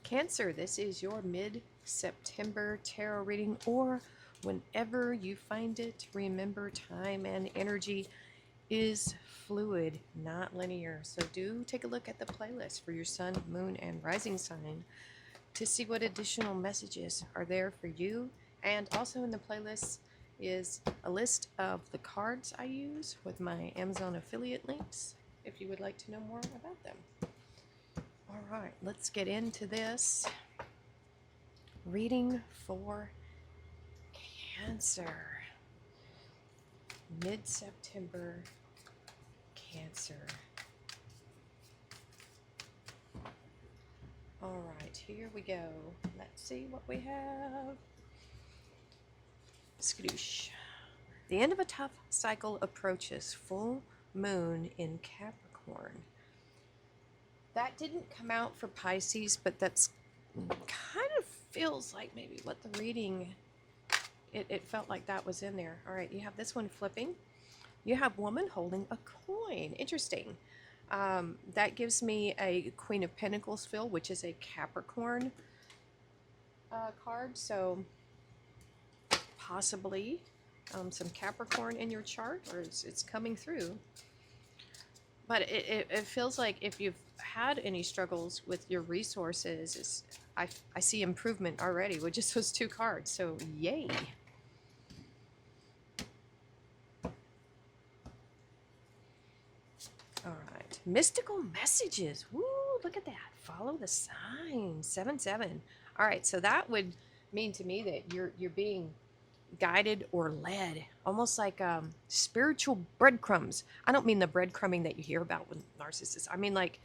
Cancer, this is your mid-September tarot reading, or whenever you find it, remember time and energy is fluid, not linear. So do take a look at the playlist for your sun, moon, and rising sign to see what additional messages are there for you. And also in the playlist is a list of the cards I use with my Amazon affiliate links if you would like to know more about them. All right, let's get into this reading for Cancer. Mid-September Cancer. All right, here we go. Let's see what we have. Skadoosh. The end of a tough cycle approaches. Full moon in Capricorn. That didn't come out for Pisces, but that's kind of feels like maybe what the reading, it felt like that was in there. All right, you have this one flipping. You have woman holding a coin. Interesting. That gives me a Queen of Pentacles feel, which is a Capricorn card. So possibly some Capricorn in your chart, or it's coming through. But it feels like if you've had any struggles with your resources, I see improvement already with just those two cards. So yay. All right. Mystical messages. Woo, look at that. Follow the sign. 7-7. All right, so that would mean to me that you're being guided or led, almost like spiritual breadcrumbs. I don't mean the breadcrumbing that you hear about with narcissists. I mean like,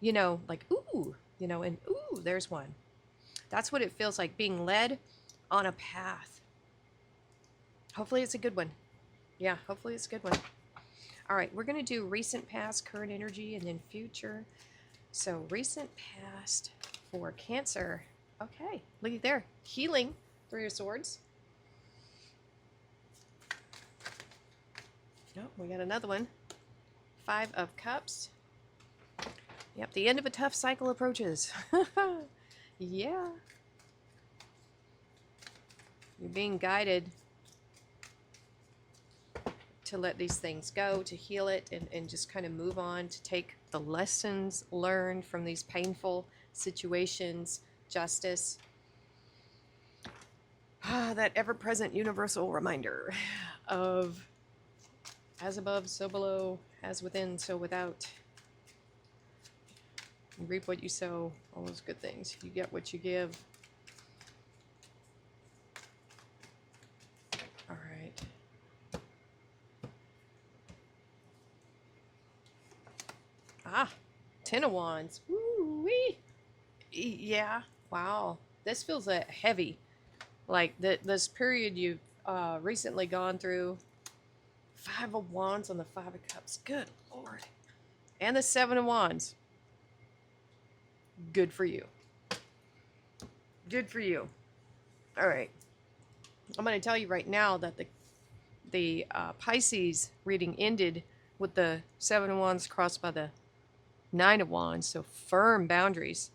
like ooh, and ooh, there's one. That's what it feels like, being led on a path. Hopefully it's a good one. Yeah, hopefully it's a good one. All right, we're going to do recent past, current energy, and then future. So recent past for Cancer. Okay, look at there. Healing, 3 of Swords. Oh, we got another one. 5 of Cups. Yep, the end of a tough cycle approaches. Yeah. You're being guided to let these things go, to heal it, and just kind of move on, to take the lessons learned from these painful situations, justice. That ever-present universal reminder of as above, so below, as within, so without. You reap what you sow, all those good things. You get what you give. All right. Ah, 10 of Wands. Woo-wee. Yeah, wow. This feels heavy. Like this period you've recently gone through. 5 of Wands on the 5 of Cups. Good Lord. And the 7 of Wands. Good for you. Good for you. All right. I'm going to tell you right now that the Pisces reading ended with the 7 of Wands crossed by the 9 of Wands. So firm boundaries.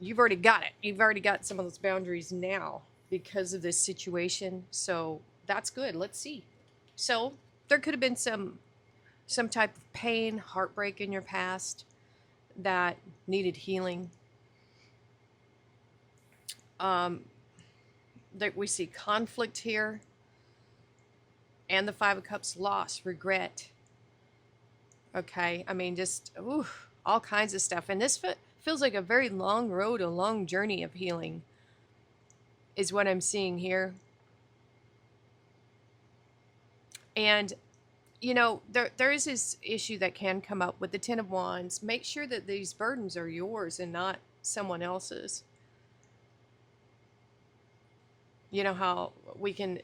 You've already got it. You've already got some of those boundaries now because of this situation. So that's good. Let's see. So there could have been some type of pain, heartbreak in your past that needed healing. That we see conflict here, and the 5 of Cups, loss, regret. Okay, I mean, just all kinds of stuff. And this feels like a very long road, a long journey of healing is what I'm seeing here. And, there is this issue that can come up with the 10 of Wands. Make sure that these burdens are yours and not someone else's. You know how we can,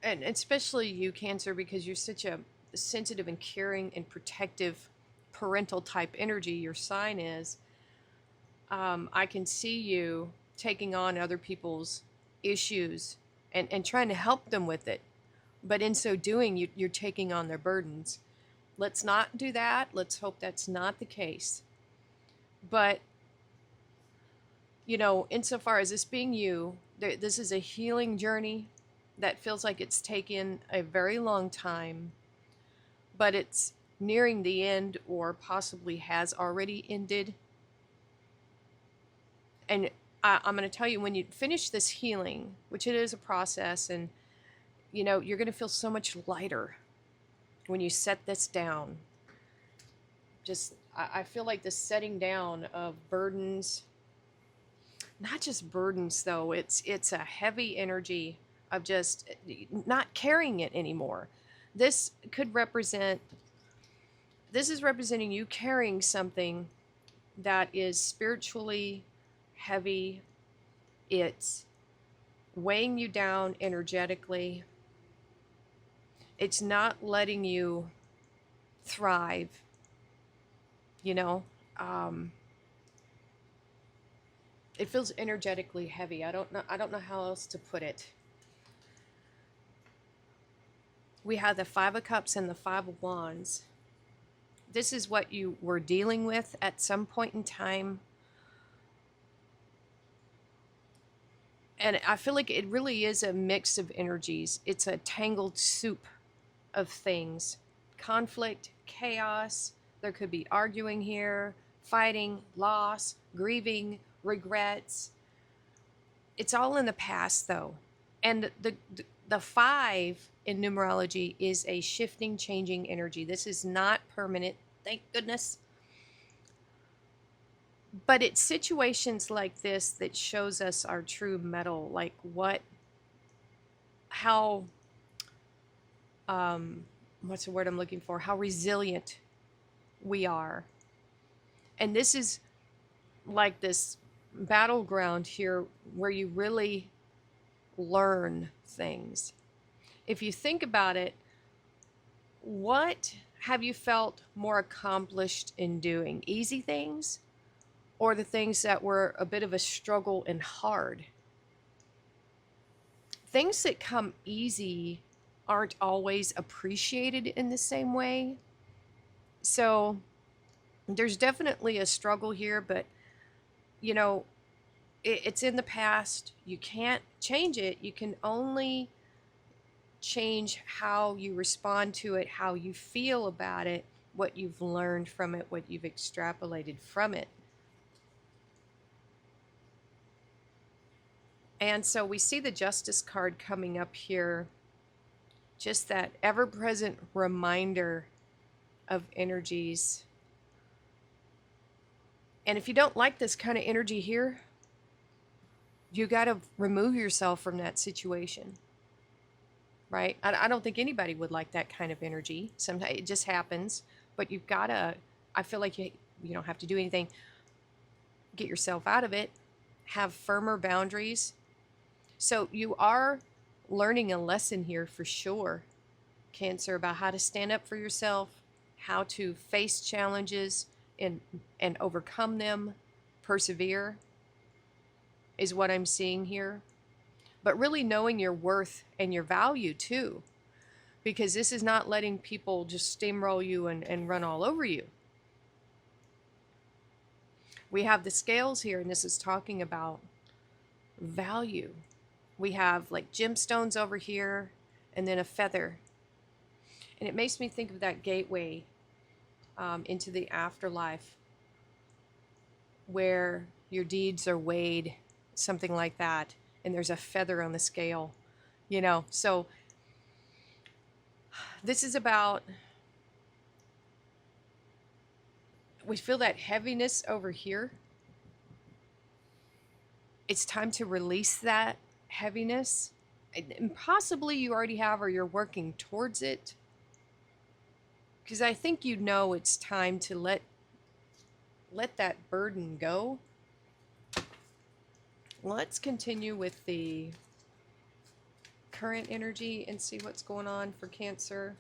and especially you, Cancer, because you're such a sensitive and caring and protective parental type energy, your sign is, I can see you taking on other people's issues and trying to help them with it. But in so doing, you're taking on their burdens. Let's not do that. Let's hope that's not the case. But you know, insofar as this being you, this is a healing journey that feels like it's taken a very long time, but it's nearing the end or possibly has already ended. And I'm going to tell you, when you finish this healing, which it is a process, and you know, you're going to feel so much lighter when you set this down. Just, I feel like the setting down of burdens, not just burdens though, it's a heavy energy of just not carrying it anymore. This could represent, this is representing you carrying something that is spiritually heavy. It's weighing you down energetically. It's not letting you thrive, you know. It feels energetically heavy. I don't know how else to put it. We have the Five of Cups and the Five of Wands. This is what you were dealing with at some point in time. And I feel like it really is a mix of energies. It's a tangled soup of things. Conflict, chaos. There could be arguing here, fighting, loss, grieving, regrets. It's all in the past though. And the five in numerology is a shifting, changing energy. This is not permanent, thank goodness. But it's situations like this that shows us our true mettle, like how, what's the word I'm looking for? How resilient we are. And this is like this battleground here where you really learn things. If you think about it, what have you felt more accomplished in doing? Easy things or the things that were a bit of a struggle and hard? Things that come easy aren't always appreciated in the same way. So there's definitely a struggle here, but you know, it's in the past. You can't change it. You can only change how you respond to it, how you feel about it, what you've learned from it, what you've extrapolated from it. And so we see the Justice card coming up here, just that ever-present reminder of energies. And if you don't like this kind of energy here, you got to remove yourself from that situation, right? I don't think anybody would like that kind of energy. Sometimes it just happens, but you've got to, I feel like you don't have to do anything. Get yourself out of it, have firmer boundaries. So you are learning a lesson here for sure, Cancer, about how to stand up for yourself, how to face challenges and overcome them, persevere is what I'm seeing here. But really knowing your worth and your value too, because this is not letting people just steamroll you and run all over you. We have the scales here, and this is talking about value. We have like gemstones over here and then a feather. And it makes me think of that gateway into the afterlife where your deeds are weighed, something like that, and there's a feather on the scale, you know. So this is about, we feel that heaviness over here. It's time to release that heaviness, and possibly you already have, or you're working towards it, because I think you know it's time to let that burden go. Let's continue with the current energy and see what's going on for Cancer.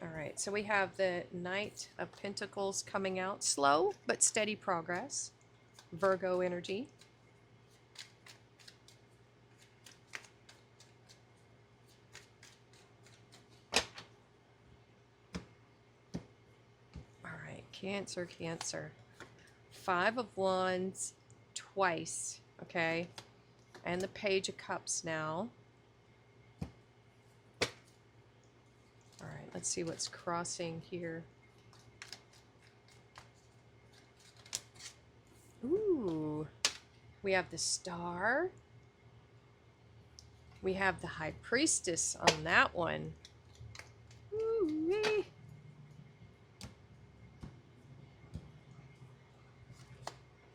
All right, so we have the Knight of Pentacles coming out. Slow but steady progress. Virgo energy. Cancer, Cancer. 5 of Wands twice, okay? And the Page of Cups now. All right, let's see what's crossing here. Ooh, we have the Star. We have the High Priestess on that one. Ooh-wee.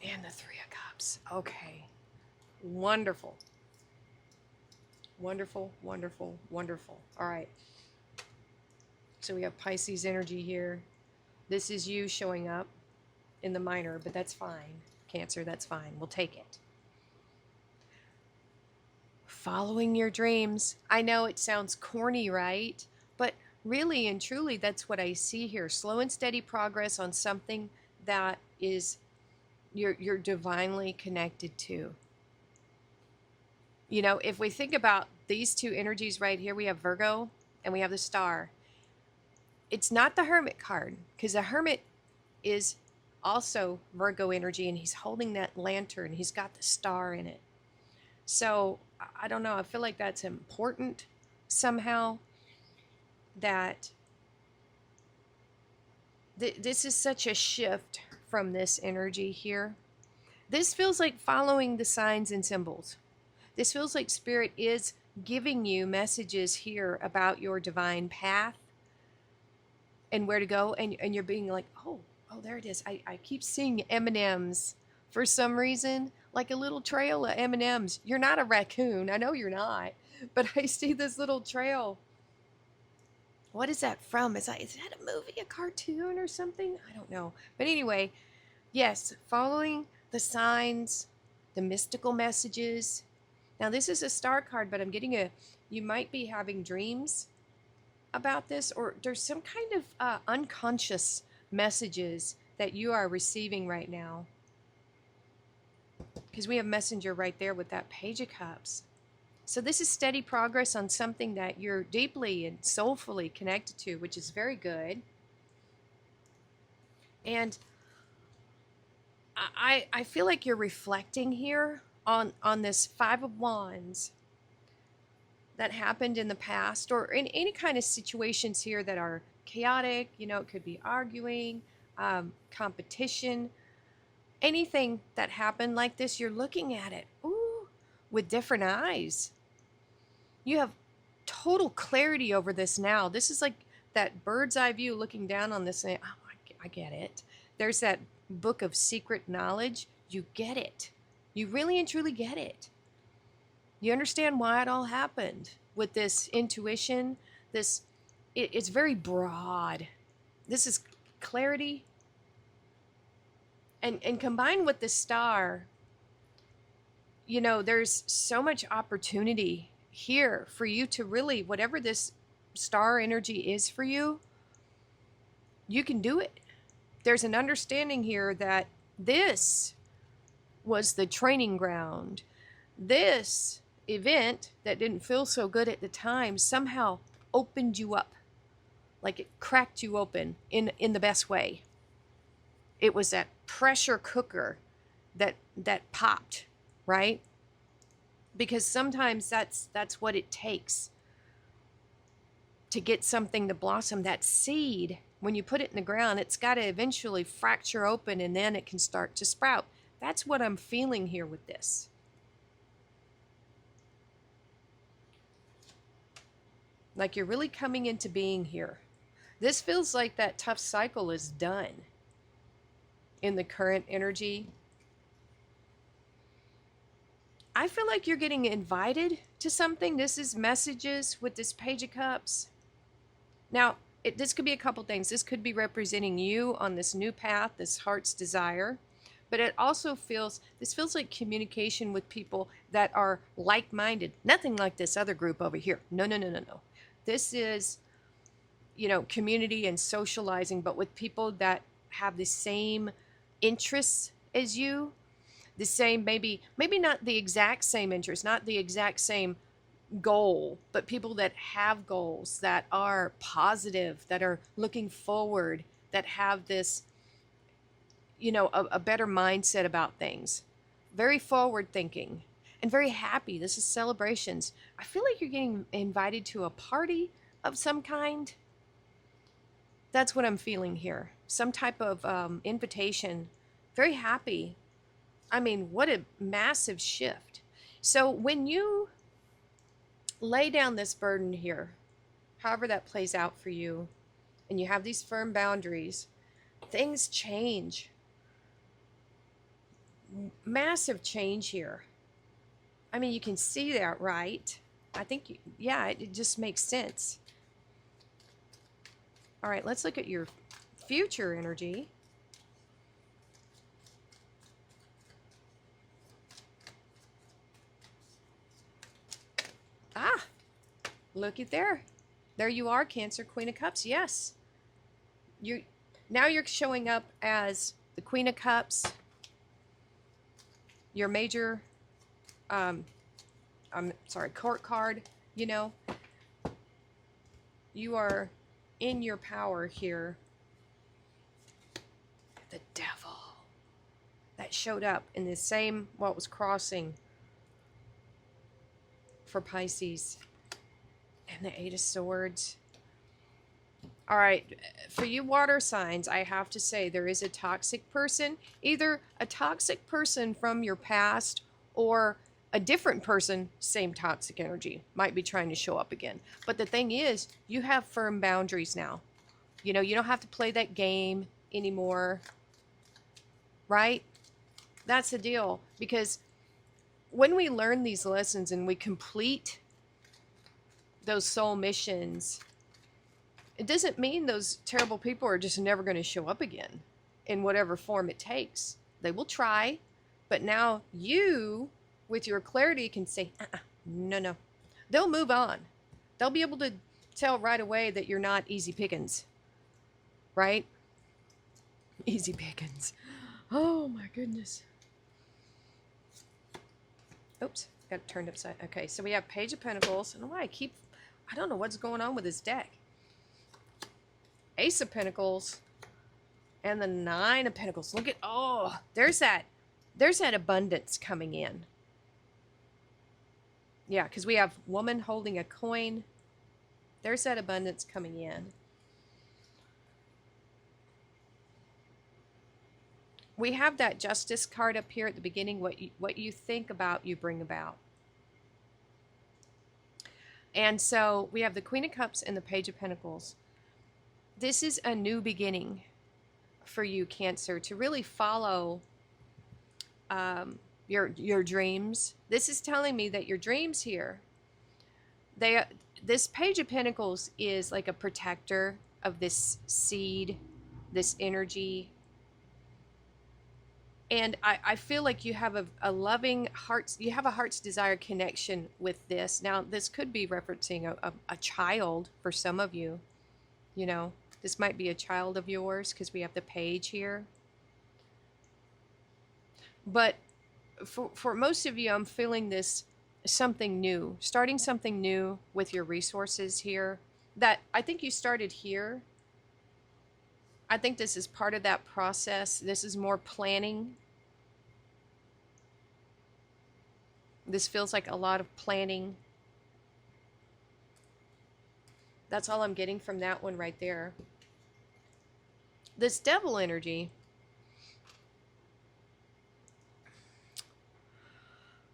And the Three of Cups. Okay. Wonderful. Wonderful, wonderful, wonderful. All right. So we have Pisces energy here. This is you showing up in the minor, but that's fine. Cancer, that's fine. We'll take it. Following your dreams. I know it sounds corny, right? But really and truly, that's what I see here. Slow and steady progress on something that is you're divinely connected to. You know, if we think about these two energies right here, we have Virgo and we have the Star. It's not the Hermit card, because the Hermit is also Virgo energy, and he's holding that lantern. He's got the star in it. So I don't know. I feel like that's important somehow, that this is such a shift from this energy here. This feels like following the signs and symbols. This feels like Spirit is giving you messages here about your divine path and where to go. And you're being like, oh, there it is. I keep seeing M&Ms for some reason, like a little trail of M&Ms. You're not a raccoon. I know you're not. But I see this little trail. What is that from? Is that a movie, a cartoon or something? I don't know. But anyway, yes, following the signs, the mystical messages. Now, this is a star card, but I'm getting you might be having dreams about this, or there's some kind of unconscious messages that you are receiving right now. Because we have Messenger right there with that Page of Cups. So this is steady progress on something that you're deeply and soulfully connected to, which is very good. And I feel like you're reflecting here on this Five of Wands that happened in the past, or in any kind of situations here that are chaotic. You know, it could be arguing, competition, anything that happened like this. You're looking at it with different eyes. You have total clarity over this now. This is like that bird's eye view looking down on this and, oh, I get it. There's that book of secret knowledge. You get it. You really and truly get it. You understand why it all happened with this intuition. It's very broad. This is clarity. And combined with the star, you know, there's so much opportunity here for you to really, whatever this star energy is for you, you can do it. There's an understanding here that this was the training ground. This event that didn't feel so good at the time somehow opened you up, like it cracked you open in the best way. It was that pressure cooker that popped, right? Because sometimes that's what it takes to get something to blossom. That seed, when you put it in the ground, it's got to eventually fracture open, and then it can start to sprout. That's what I'm feeling here with this. Like you're really coming into being here. This feels like that tough cycle is done in the current energy. I feel like you're getting invited to something. This is messages with this Page of Cups. Now, this could be a couple things. This could be representing you on this new path, this heart's desire. But it also feels like communication with people that are like-minded. Nothing like this other group over here. No. This is, you know, community and socializing, but with people that have the same interests as you. The same, maybe not the exact same interests, not the exact same goal, but people that have goals, that are positive, that are looking forward, that have this you know, a better mindset about things, very forward thinking, and very happy. This is celebrations. I feel like you're getting invited to a party of some kind. That's what I'm feeling here. Some type of invitation. Very happy. I mean, what a massive shift. So when you lay down this burden here, however that plays out for you, and you have these firm boundaries, things change. Massive change here. I mean, you can see that, right? I think, yeah, it just makes sense. All right, let's look at your future energy. Ah, look at there. There you are, Cancer, Queen of Cups. Yes. Now you're showing up as the Queen of Cups, your major, I'm sorry, court card, you know. You are in your power here. The Devil. That showed up in the same, what was crossing for Pisces. And the Eight of Swords. All right, for you water signs, I have to say there is a toxic person, either a toxic person from your past or a different person, same toxic energy, might be trying to show up again. But the thing is, you have firm boundaries now. You know, you don't have to play that game anymore, right? That's the deal. Because when we learn these lessons and we complete those soul missions, it doesn't mean those terrible people are just never going to show up again in whatever form it takes. They will try, but now you, with your clarity, can say, no. They'll move on. They'll be able to tell right away that you're not easy pickings, right? Easy pickings. Oh my goodness. Oops, got it turned upside. Okay, so we have Page of Pentacles. I don't know why I don't know what's going on with this deck. Ace of Pentacles and the Nine of Pentacles. Look at, oh, there's that abundance coming in. Yeah, because we have woman holding a coin. There's that abundance coming in. We have that Justice card up here at the beginning. What you think about, you bring about. And so we have the Queen of Cups and the Page of Pentacles. This is a new beginning for you, Cancer, to really follow your dreams. This is telling me that your dreams here, this Page of Pentacles is like a protector of this seed, this energy. And I feel like you have a loving heart, you have a heart's desire connection with this. Now, this could be referencing a child for some of you, you know. This might be a child of yours because we have the page here. But for most of you, I'm feeling this something new, starting something new with your resources here. That I think you started here. I think this is part of that process. This is more planning. This feels like a lot of planning. That's all I'm getting from that one right there. This Devil energy.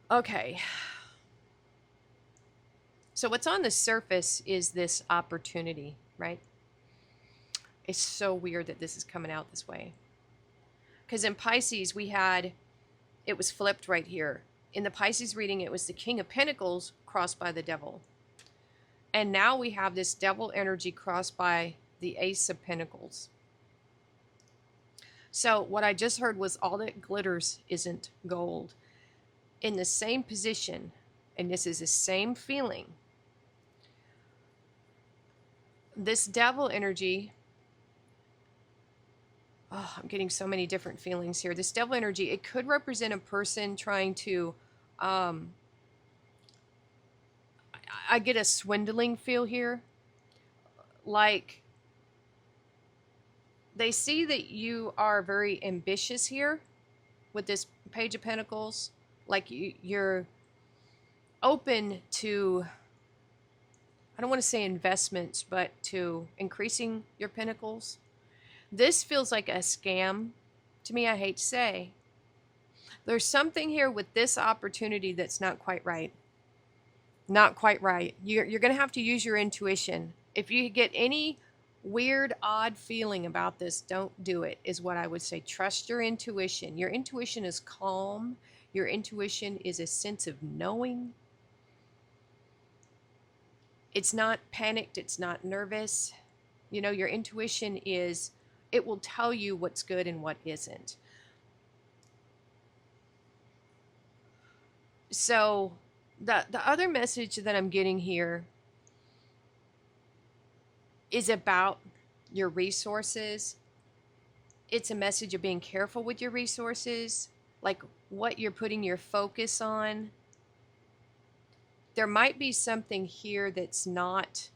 Okay. So what's on the surface is this opportunity, right? It's so weird that this is coming out this way. Because in Pisces, it was flipped right here. In the Pisces reading, it was the King of Pentacles crossed by the Devil. And now we have this Devil energy crossed by the Ace of Pentacles. So what I just heard was all that glitters isn't gold. In the same position, and this is the same feeling, this Devil energy, oh, I'm getting so many different feelings here. This Devil energy, it could represent a person trying to, I get a swindling feel here. Like they see that you are very ambitious here with this Page of Pentacles. Like you're open to, I don't want to say investments, but to increasing your pentacles. This feels like a scam to me, I hate to say. There's something here with this opportunity that's not quite right. Not quite right. You're going to have to use your intuition. If you get any weird, odd feeling about this, don't do it, is what I would say. Trust your intuition. Your intuition is calm. Your intuition is a sense of knowing. It's not panicked. It's not nervous. You know, your intuition is, it will tell you what's good and what isn't. So the other message that I'm getting here is about your resources. It's a message of being careful with your resources, like what you're putting your focus on. There might be something here that's not,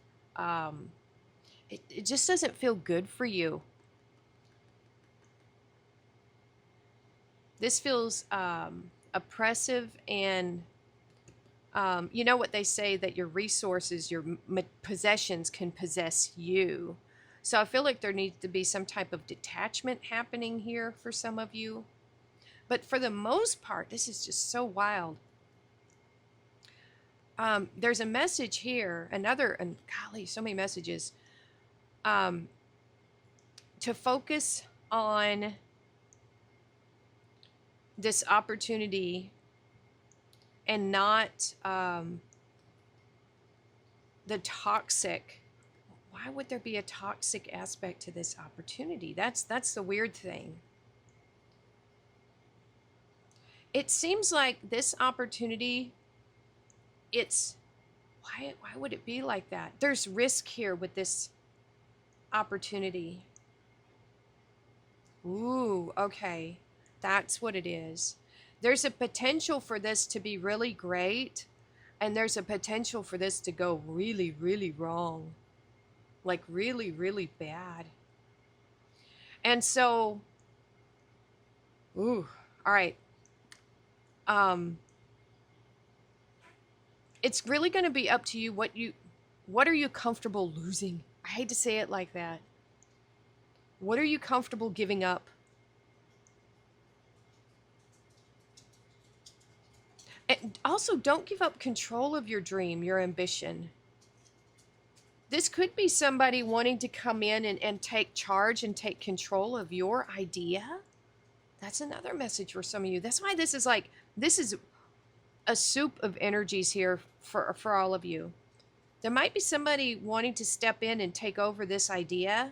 it just doesn't feel good for you. This feels oppressive, and you know what they say, that your resources, your possessions can possess you. So I feel like there needs to be some type of detachment happening here for some of you. But for the most part, this is just so wild. There's a message here, and golly, so many messages. To focus on this opportunity and not the toxic. Why would there be a toxic aspect to this opportunity? That's the weird thing. It seems like this opportunity, it's, why would it be like that? There's risk here with this opportunity. Ooh, okay. That's what it is. There's a potential for this to be really great, and there's a potential for this to go really, really wrong. Like really, really bad. And so, ooh, all right. It's really going to be up to you what are you comfortable losing? I hate to say it like that. What are you comfortable giving up? And also, don't give up control of your dream, your ambition. This could be somebody wanting to come in and take charge and take control of your idea. That's another message for some of you. That's why this is a soup of energies here for all of you. There might be somebody wanting to step in and take over this idea.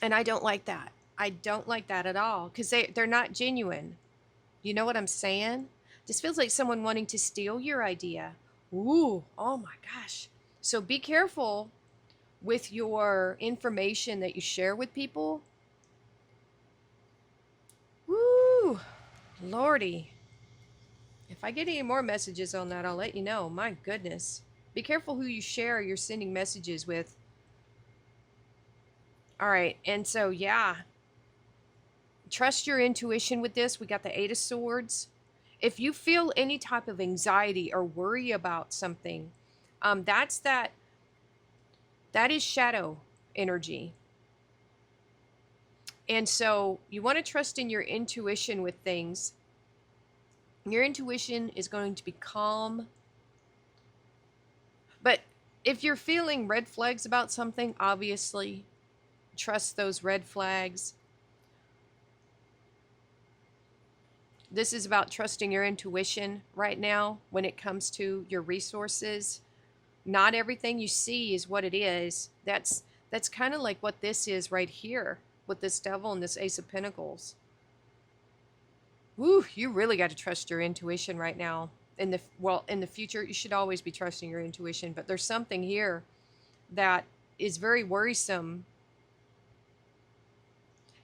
And I don't like that. I don't like that at all, because they're not genuine. You know what I'm saying? This feels like someone wanting to steal your idea. Ooh, oh my gosh. So be careful with your information that you share with people. Woo, Lordy. If I get any more messages on that, I'll let you know. My goodness. Be careful who you share you're sending messages with. All right, and so, yeah. Trust your intuition with this. We got the Eight of Swords. If you feel any type of anxiety or worry about something, that is shadow energy. And so you want to trust in your intuition with things. Your intuition is going to be calm. But if you're feeling red flags about something, obviously trust those red flags. This is about trusting your intuition right now when it comes to your resources. Not everything you see is what it is. That's kind of like what this is right here with this Devil and this Ace of Pentacles. Woo, you really got to trust your intuition right now. In the future, you should always be trusting your intuition, but there's something here that is very worrisome.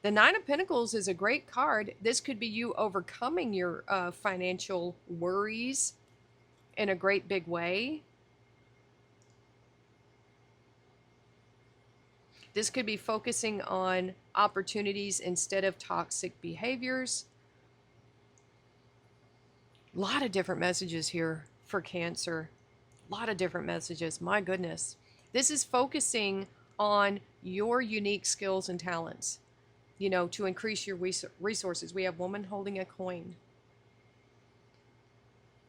The Nine of Pentacles is a great card. This could be you overcoming your financial worries in a great big way. This could be focusing on opportunities instead of toxic behaviors. A lot of different messages here for Cancer. A lot of different messages. My goodness. This is focusing on your unique skills and talents, you know, to increase your resources. We have woman holding a coin.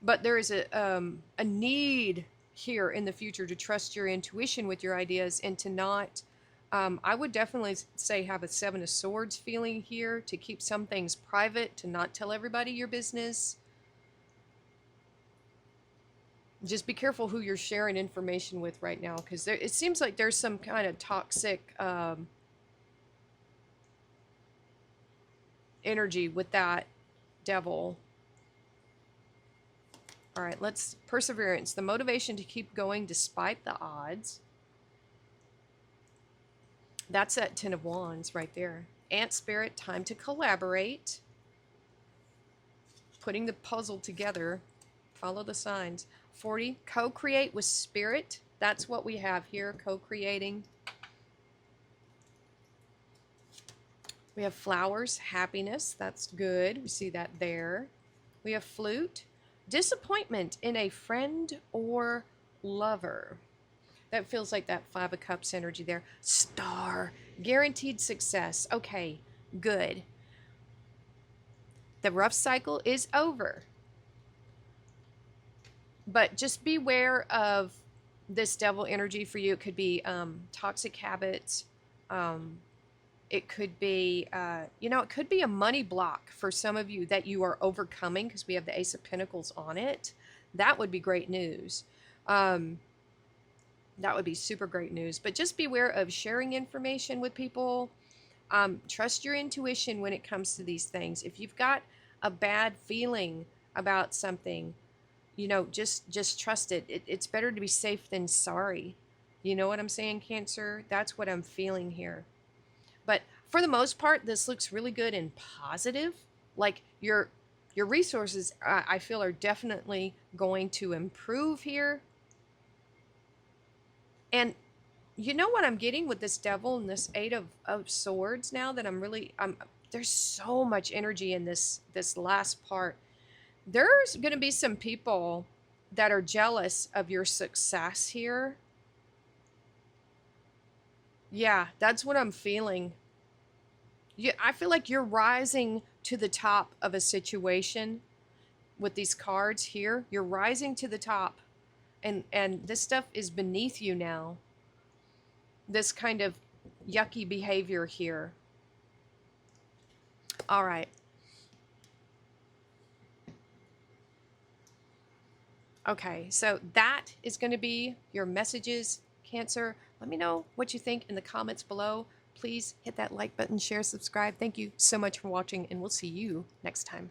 But there is a need here in the future to trust your intuition with your ideas and to not, I would definitely say, have a Seven of Swords feeling here, to keep some things private, to not tell everybody your business. Just be careful who you're sharing information with right now, because it seems like there's some kind of toxic energy with that devil. All right, let's perseverance, the motivation to keep going despite the odds. That's that Ten of Wands right there. Ant spirit, time to collaborate. Putting the puzzle together. Follow the signs. 40, co-create with spirit. That's what we have here, co-creating. We have flowers, happiness. That's good. We see that there. We have flute. Disappointment in a friend or lover. That feels like that Five of Cups energy there. Star. Guaranteed success. Okay, good. The rough cycle is over. But just beware of this devil energy for you. It could be toxic habits. It could be, it could be a money block for some of you that you are overcoming, because we have the Ace of Pentacles on it. That would be great news. That would be super great news. But just beware of sharing information with people. Trust your intuition when it comes to these things. If you've got a bad feeling about something, just trust it. It's better to be safe than sorry. You know what I'm saying, Cancer? That's what I'm feeling here. But for the most part, this looks really good and positive. Like your resources, I feel, are definitely going to improve here. And you know what I'm getting with this devil and this Eight of Swords now, that there's so much energy in this last part. There's going to be some people that are jealous of your success here. Yeah, that's what I'm feeling. I feel like you're rising to the top of a situation with these cards here. You're rising to the top, and this stuff is beneath you now. This kind of yucky behavior here. All right. Okay, so that is going to be your messages, Cancer. Let me know what you think in the comments below. Please hit that like button, share, subscribe. Thank you so much for watching, and we'll see you next time.